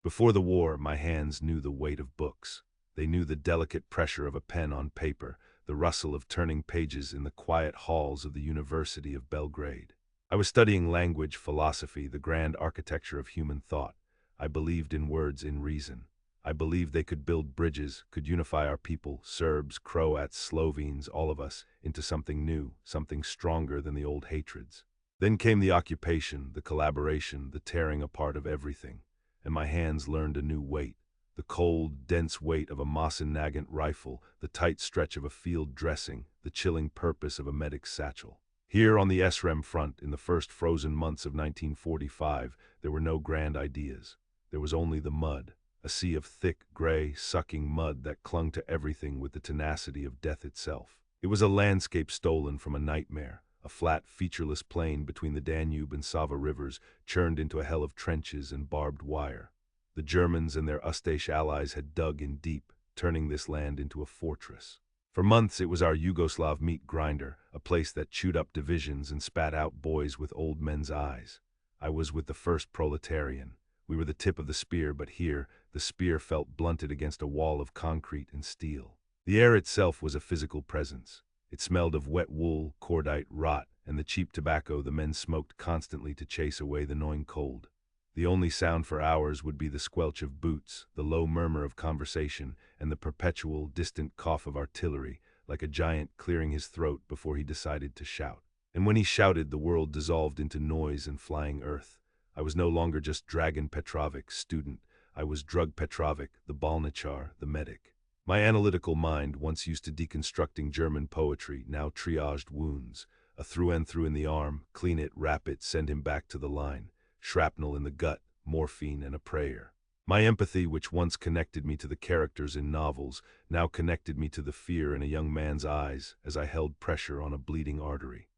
Before the war, my hands knew the weight of books. They knew the delicate pressure of a pen on paper, the rustle of turning pages in the quiet halls of the University of Belgrade. I was studying language, philosophy, the grand architecture of human thought. I believed in words, in reason. I believed they could build bridges, could unify our people, Serbs, Croats, Slovenes, all of us, into something new, something stronger than the old hatreds. Then came the occupation, the collaboration, the tearing apart of everything, and my hands learned a new weight. The cold, dense weight of a Mosin-Nagant rifle, the tight stretch of a field dressing, the chilling purpose of a medic's satchel. Here on the Srem Front, in the first frozen months of 1945, there were no grand ideas. There was only the mud, a sea of thick, gray, sucking mud that clung to everything with the tenacity of death itself. It was a landscape stolen from a nightmare, a flat, featureless plain between the Danube and Sava rivers, churned into a hell of trenches and barbed wire. The Germans and their Ustash allies had dug in deep, turning this land into a fortress. For months it was our Yugoslav meat grinder, a place that chewed up divisions and spat out boys with old men's eyes. I was with the first proletarian. We were the tip of the spear, but here, the spear felt blunted against a wall of concrete and steel. The air itself was a physical presence. It smelled of wet wool, cordite, rot, and the cheap tobacco the men smoked constantly to chase away the gnawing cold. The only sound for hours would be the squelch of boots, the low murmur of conversation, and the perpetual, distant cough of artillery, like a giant clearing his throat before he decided to shout. And when he shouted, the world dissolved into noise and flying earth. I was no longer just Dragan Petrovic, student. I was Drug Petrovic, the Balnichar, the medic. My analytical mind, once used to deconstructing German poetry, now triaged wounds. A through-and-through in the arm, clean it, wrap it, send him back to the line. Shrapnel in the gut, morphine and a prayer. My empathy, which once connected me to the characters in novels, now connected me to the fear in a young man's eyes as I held pressure on a bleeding artery.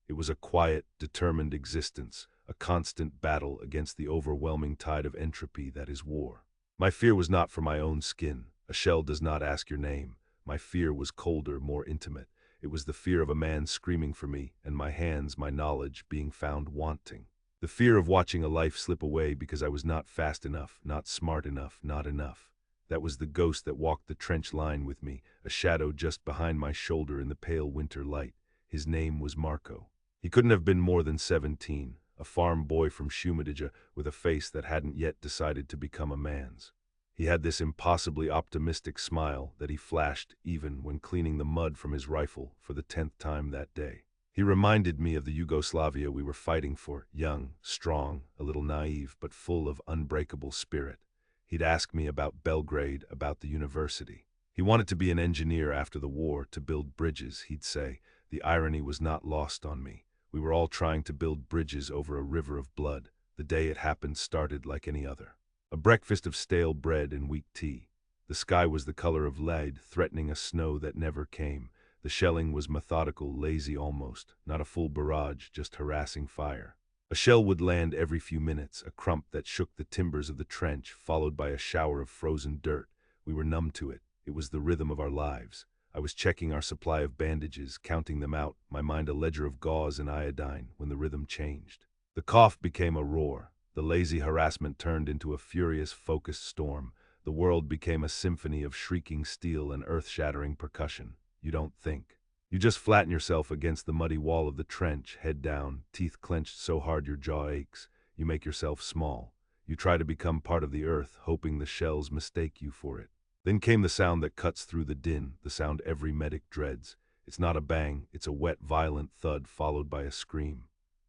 It was a quiet, determined existence, a constant battle against the overwhelming tide of entropy that is war. My fear was not for my own skin. A shell does not ask your name. My fear was colder, more intimate. It was the fear of a man screaming for me, and my hands, my knowledge, being found wanting. The fear of watching a life slip away because I was not fast enough, not smart enough, not enough. That was the ghost that walked the trench line with me, a shadow just behind my shoulder in the pale winter light. His name was Marco. He couldn't have been more than 17, a farm boy from Shumadija with a face that hadn't yet decided to become a man's. He had this impossibly optimistic smile that he flashed even when cleaning the mud from his rifle for the 10th time that day. He reminded me of the Yugoslavia we were fighting for, young, strong, a little naive, but full of unbreakable spirit. He'd ask me about Belgrade, about the university. He wanted to be an engineer after the war, to build bridges, he'd say. The irony was not lost on me. We were all trying to build bridges over a river of blood. The day it happened started like any other. A breakfast of stale bread and weak tea. The sky was the color of lead, threatening a snow that never came. The shelling was methodical, lazy almost, not a full barrage, just harassing fire. A shell would land every few minutes, a crump that shook the timbers of the trench, followed by a shower of frozen dirt. We were numb to it. It was the rhythm of our lives. I was checking our supply of bandages, counting them out, my mind a ledger of gauze and iodine, when the rhythm changed. The cough became a roar. The lazy harassment turned into a furious, focused storm. The world became a symphony of shrieking steel and earth-shattering percussion. You don't think. You just flatten yourself against the muddy wall of the trench, head down, teeth clenched so hard your jaw aches. You make yourself small. You try to become part of the earth, hoping the shells mistake you for it. Then came the sound that cuts through the din, the sound every medic dreads. It's not a bang, it's a wet, violent thud followed by a scream.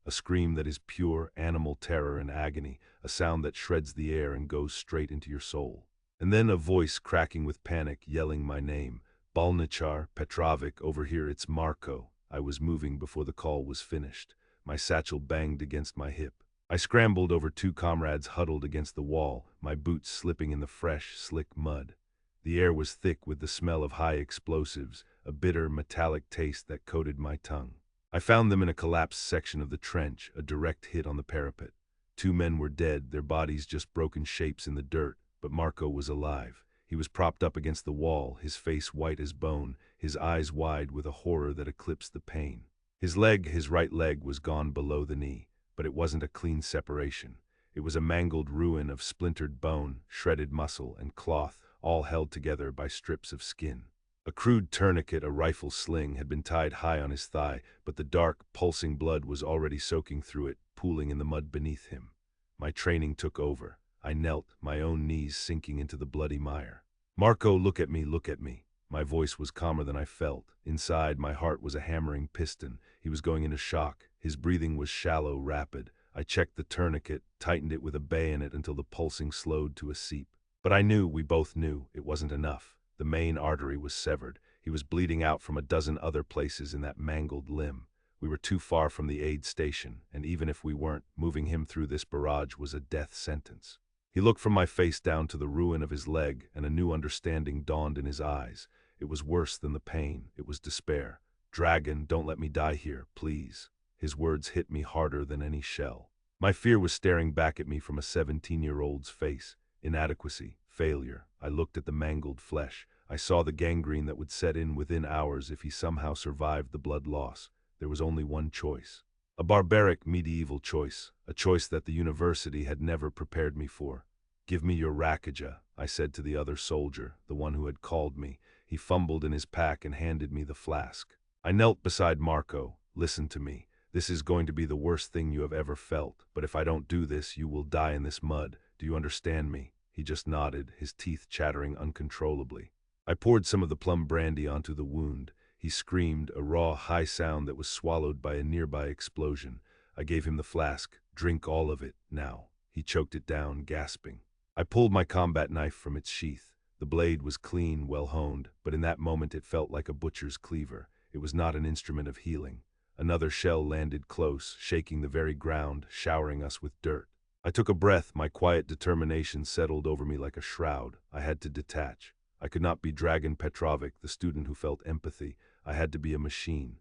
A scream that is pure animal terror and agony, a sound that shreds the air and goes straight into your soul. And then a voice cracking with panic, yelling my name. Balnichar, Petrovic, over here, it's Marco. I was moving before the call was finished. My satchel banged against my hip. I scrambled over two comrades huddled against the wall, my boots slipping in the fresh, slick mud. The air was thick with the smell of high explosives, a bitter, metallic taste that coated my tongue. I found them in a collapsed section of the trench, a direct hit on the parapet. 2 men were dead, their bodies just broken shapes in the dirt, but Marco was alive. He was propped up against the wall, his face white as bone, his eyes wide with a horror that eclipsed the pain. His right leg, was gone below the knee, but it wasn't a clean separation. It was a mangled ruin of splintered bone, shredded muscle, and cloth, all held together by strips of skin. A crude tourniquet, a rifle sling, had been tied high on his thigh, but the dark, pulsing blood was already soaking through it, pooling in the mud beneath him. My training took over. I knelt, my own knees sinking into the bloody mire. "Marco, look at me, look at me." My voice was calmer than I felt. Inside, my heart was a hammering piston. He was going into shock. His breathing was shallow, rapid. I checked the tourniquet, tightened it with a bayonet until the pulsing slowed to a seep. But I knew, we both knew, it wasn't enough. The main artery was severed. He was bleeding out from a dozen other places in that mangled limb. We were too far from the aid station, and even if we weren't, moving him through this barrage was a death sentence. He looked from my face down to the ruin of his leg, and a new understanding dawned in his eyes. It was worse than the pain. It was despair. "Dragon, don't let me die here, please." His words hit me harder than any shell. My fear was staring back at me from a 17-year-old's face. Inadequacy, failure. I looked at the mangled flesh. I saw the gangrene that would set in within hours if he somehow survived the blood loss. There was only one choice. A barbaric medieval choice, a choice that the university had never prepared me for. "Give me your rackija," I said to the other soldier, the one who had called me. He fumbled in his pack and handed me the flask. I knelt beside Marco. "Listen to me. This is going to be the worst thing you have ever felt, but if I don't do this, you will die in this mud. Do you understand me?" He just nodded, his teeth chattering uncontrollably. I poured some of the plum brandy onto the wound. He screamed, a raw, high sound that was swallowed by a nearby explosion. I gave him the flask. "Drink all of it, now." He choked it down, gasping. I pulled my combat knife from its sheath. The blade was clean, well-honed, but in that moment it felt like a butcher's cleaver. It was not an instrument of healing. Another shell landed close, shaking the very ground, showering us with dirt. I took a breath. My quiet determination settled over me like a shroud. I had to detach. I could not be Dragan Petrovic, the student who felt empathy. I had to be a machine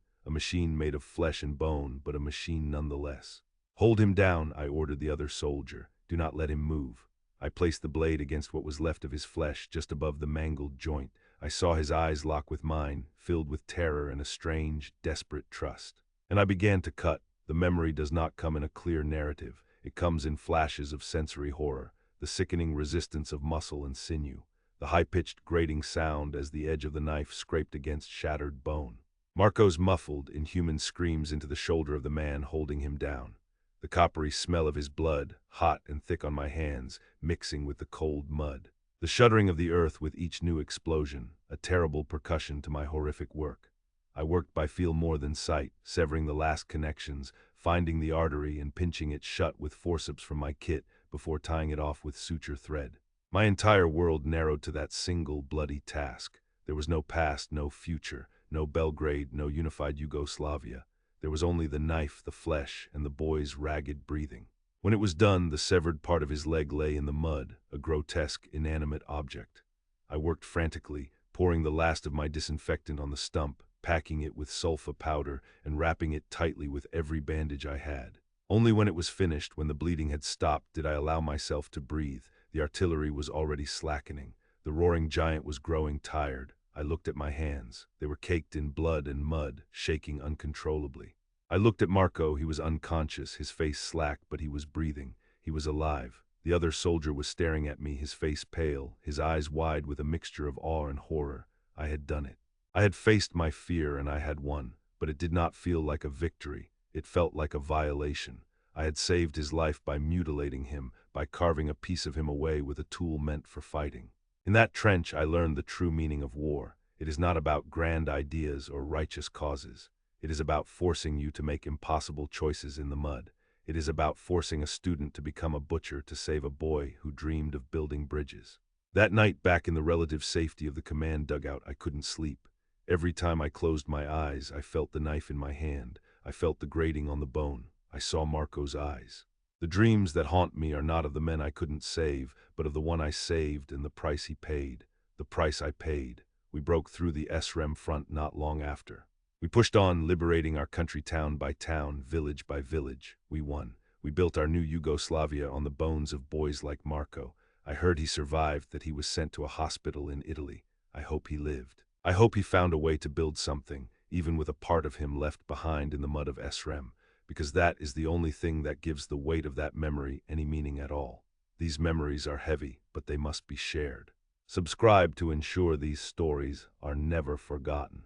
made of flesh and bone, but a machine nonetheless. "Hold him down," I ordered the other soldier. "Do not let him move." I placed the blade against what was left of his flesh, just above the mangled joint. I saw his eyes lock with mine, filled with terror and a strange, desperate trust. And I began to cut. The memory does not come in a clear narrative. It comes in flashes of sensory horror, the sickening resistance of muscle and sinew, the high-pitched grating sound as the edge of the knife scraped against shattered bone. Marco's muffled, inhuman screams into the shoulder of the man holding him down. The coppery smell of his blood, hot and thick on my hands, mixing with the cold mud. The shuddering of the earth with each new explosion, a terrible percussion to my horrific work. I worked by feel more than sight, severing the last connections, finding the artery and pinching it shut with forceps from my kit before tying it off with suture thread. My entire world narrowed to that single bloody task. There was no past, no future, no Belgrade, no unified Yugoslavia. There was only the knife, the flesh, and the boy's ragged breathing. When it was done, the severed part of his leg lay in the mud, a grotesque, inanimate object. I worked frantically, pouring the last of my disinfectant on the stump, packing it with sulfa powder, and wrapping it tightly with every bandage I had. Only when it was finished, when the bleeding had stopped, did I allow myself to breathe. The artillery was already slackening. The roaring giant was growing tired. I looked at my hands. They were caked in blood and mud, shaking uncontrollably. I looked at Marco. He was unconscious, his face slack, but he was breathing. He was alive. The other soldier was staring at me, his face pale, his eyes wide with a mixture of awe and horror. I had done it. I had faced my fear and I had won, but it did not feel like a victory. It felt like a violation. I had saved his life by mutilating him, by carving a piece of him away with a tool meant for fighting. In that trench, I learned the true meaning of war. It is not about grand ideas or righteous causes. It is about forcing you to make impossible choices in the mud. It is about forcing a student to become a butcher to save a boy who dreamed of building bridges. That night, back in the relative safety of the command dugout, I couldn't sleep. Every time I closed my eyes, I felt the knife in my hand. I felt the grating on the bone. I saw Marco's eyes. The dreams that haunt me are not of the men I couldn't save, but of the one I saved and the price he paid. The price I paid. We broke through the Srem Front not long after. We pushed on, liberating our country town by town, village by village. We won. We built our new Yugoslavia on the bones of boys like Marco. I heard he survived, that he was sent to a hospital in Italy. I hope he lived. I hope he found a way to build something, even with a part of him left behind in the mud of Srem. because that is the only thing that gives the weight of that memory any meaning at all. These memories are heavy, but they must be shared. Subscribe to ensure these stories are never forgotten.